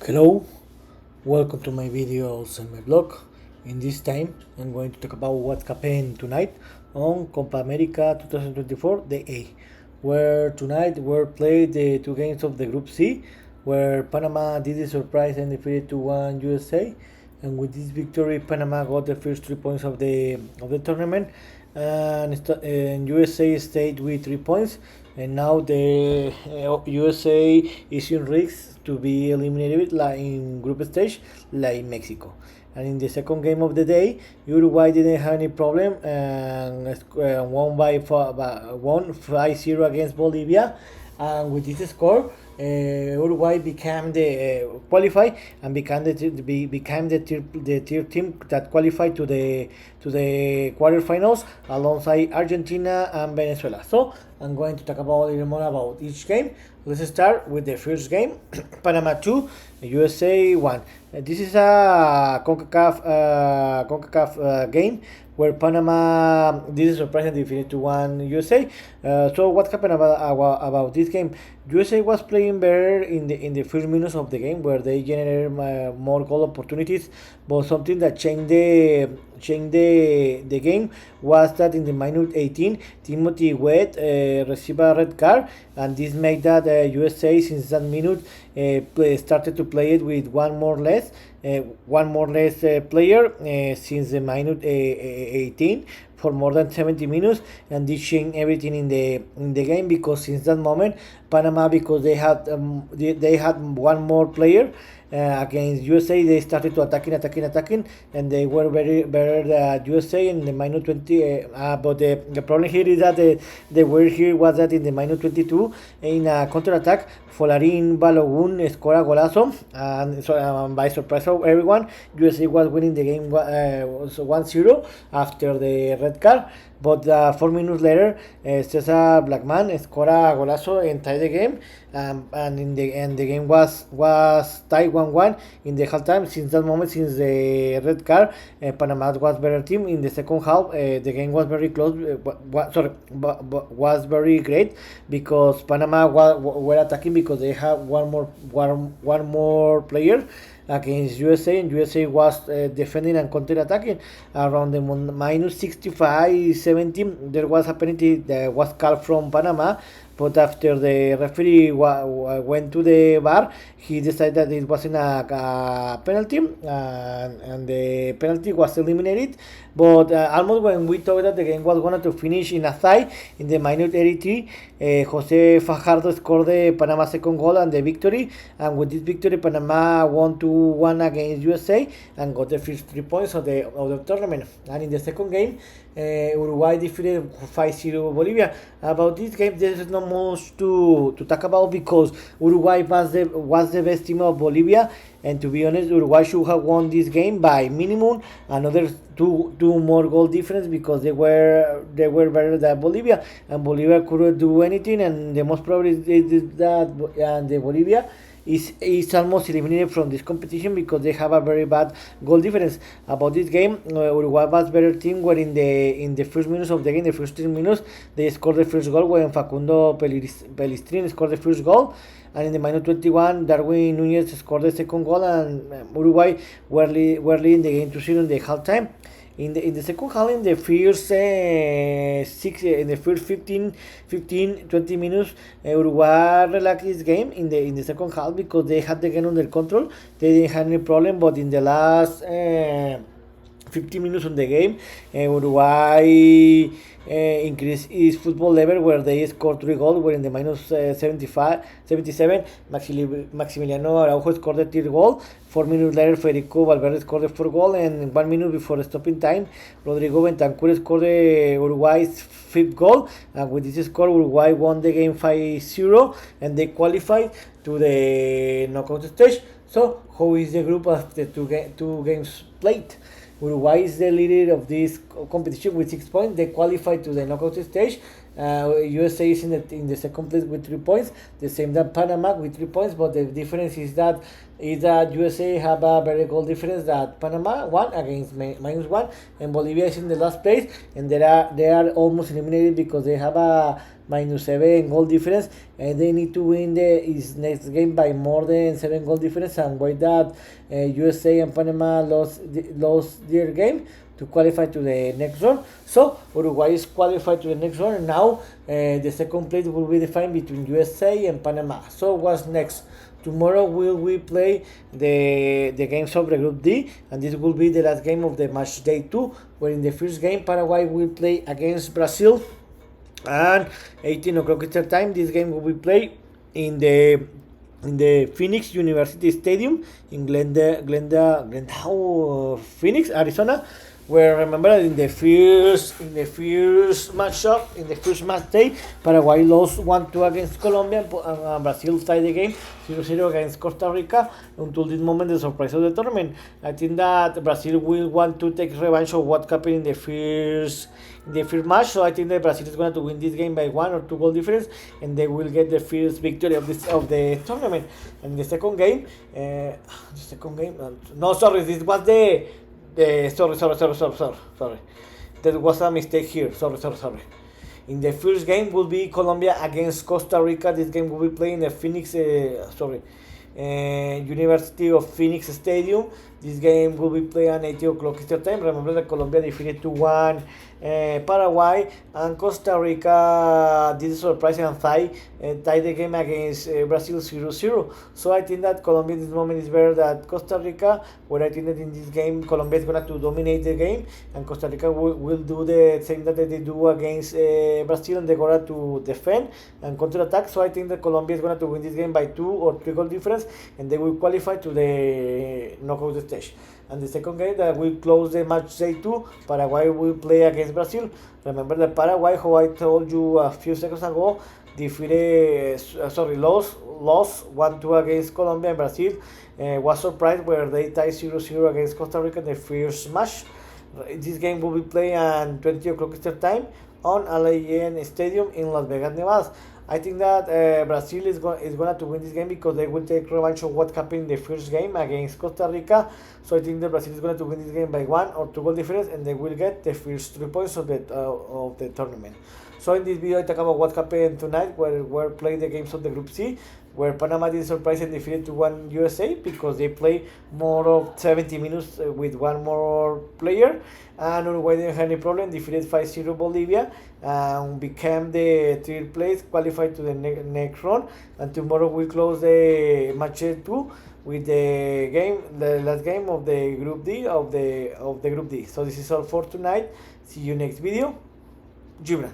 Hello, welcome to my videos and my blog. In this time, I'm going to talk about what happened tonight on Copa América 2024, the A, where tonight were played the two games of the Group C, where Panama did the surprise and defeated 2-1 USA, and with this victory, Panama got the first 3 points of the tournament, and USA stayed with 3 points, and now the USA is in risks to be eliminated like in group stage like Mexico. And in the second game of the day, Uruguay didn't have any problem and won 5-0 against Bolivia. And with this score, Uruguay became the qualify and became the third team that qualified to the quarterfinals alongside Argentina and Venezuela. So I'm going to talk about a little more about each game. Let's start with the first game. Panama 2, USA 1. This is a CONCACAF game where Panama did a surprise and defeated to 1 USA. So what happened about this game? USA was playing better in the first minutes of the game, where they generated more goal opportunities. But something that changed the game was that in the minute 18, Timothy Wet received a red card, and this made that USA since that minute started to play it with one more less player since the minute 18 for more than 70 minutes, and this changed everything in the game, because since that moment Panama, because they had one more player against USA, they started to attacking, and they were very better than USA in the minute 20. But the problem here is that the word here was that in the minute 22, in a counter attack, Folarin Balogun scored a golazo, and so by surprise of everyone, USA was winning the game 1-0 after the red card. But 4 minutes later, Cesar Blackman scored a golazo and tied the game, and the game was tied 1-1 in the halftime. Since that moment, since the red card, Panama was better team in the second half. The game was very close. Was very great, because Panama were attacking because they have one more player against USA, and USA was defending and counter-attacking. Around the minus 65 70, there was a penalty that was called from Panama, but after the referee went to the bar, he decided that it wasn't a penalty, and the penalty was eliminated. But almost when we thought that the game was going to finish in a tie, in the minute 83, Jose Fajardo scored the Panama second goal and the victory. And with this victory, Panama won 2-1 against USA and got the first 3 points of the tournament. And in the second game, Uruguay defeated 5-0 Bolivia. About this game, there is not much to talk about, because Uruguay was the best team of Bolivia, and to be honest, Uruguay should have won this game by minimum another two more goal difference, because they were better than Bolivia, and Bolivia couldn't do anything, and the most probably is that and the Bolivia is almost eliminated from this competition, because they have a very bad goal difference. About this game, Uruguay was better team, where in the first minutes of the game, the first 3 minutes, they scored the first goal when Facundo Pelistrin scored the first goal, and in the minute 21, Darwin Nunez scored the second goal, and Uruguay were leading the game 2-0 in the halftime. In the second half, in the first 20 minutes, Uruguay relaxed this game in the second half, because they had the game under control. They didn't have any problem, but in the last 15 minutes of the game, Uruguay increased its football level, where they scored 3 goals, where in the minus 77, Maximiliano Araujo scored the third goal. 4 minutes later, Federico Valverde scored the fourth goal, and 1 minute before stopping time, Rodrigo Bentancur scored the Uruguay's fifth goal. And with this score, Uruguay won the game 5-0, and they qualified to the knockout stage. So, how is the group after two games played? Uruguay is the leader of this competition with 6 points. They qualified to the knockout stage. USA is in the second place with 3 points, the same than Panama with 3 points. But the difference is that USA have a better goal difference than Panama, one against -1, and Bolivia is in the last place, and they are almost eliminated, because they have a -7 goal difference, and they need to win his next game by more than 7 goal difference, and with that USA and Panama lost their game to qualify to the next round. So Uruguay is qualified to the next round, and now the second place will be defined between USA and Panama. So what's next? Tomorrow will we play the games of the Group D, and this will be the last game of the match day 2, where in the first game Paraguay will play against Brazil, and 18 o'clock Eastern time. This game will be played in the Phoenix University Stadium in Glendale, Phoenix, Arizona. Where remember in the first matchup, in the first match day, Paraguay lost 1-2 against Colombia, and Brazil tied the game 0-0 against Costa Rica. Until this moment, the surprise of the tournament. I think that Brazil will want to take revenge of what happened in the first match. So I think that Brazil is going to win this game by 1 or 2 goal difference, and they will get the first victory of the tournament. And the second game, this was sorry. That was a mistake here. Sorry. In the first game will be Colombia against Costa Rica. This game will be played in the Phoenix, University of Phoenix Stadium. This game will be played at 18 o'clock Eastern time. Remember that Colombia defeated 2-1 Paraguay, and Costa Rica did a surprising and tied the game against Brazil 0-0. So I think that Colombia in this moment is better than Costa Rica, where I think that in this game Colombia is going to dominate the game, and Costa Rica will do the same that they do against Brazil, and they're going to defend and counter-attack. So I think that Colombia is going to win this game by 2 or 3 goal difference, and they will qualify to the knockout stage. And the second game that will close the match day 2, Paraguay will play against Brazil. Remember that Paraguay, how I told you a few seconds ago, lost 1-2 against Colombia, and Brazil was surprised where they tied 0-0 against Costa Rica in the first match. This game will be played at 20 o'clock Eastern time on Allegiant Stadium in Las Vegas, Nevada. I think that Brazil is going to win this game because they will take revenge of what happened in the first game against Costa Rica. So I think that Brazil is going to win this game by 1 or 2 goal difference, and they will get the first 3 points of the tournament. So in this video I talk about what happened tonight, where we played the games of the Group C, where Panama did surprise and defeated 2-1 USA because they played more of 70 minutes with one more player, and Uruguay didn't have any problem, defeated 5-0 Bolivia, and became the 3rd place, qualified to the next round. And tomorrow we close the match 2 with the last game of the Group D of the Group D. So this is all for tonight. See you next video. Gibran.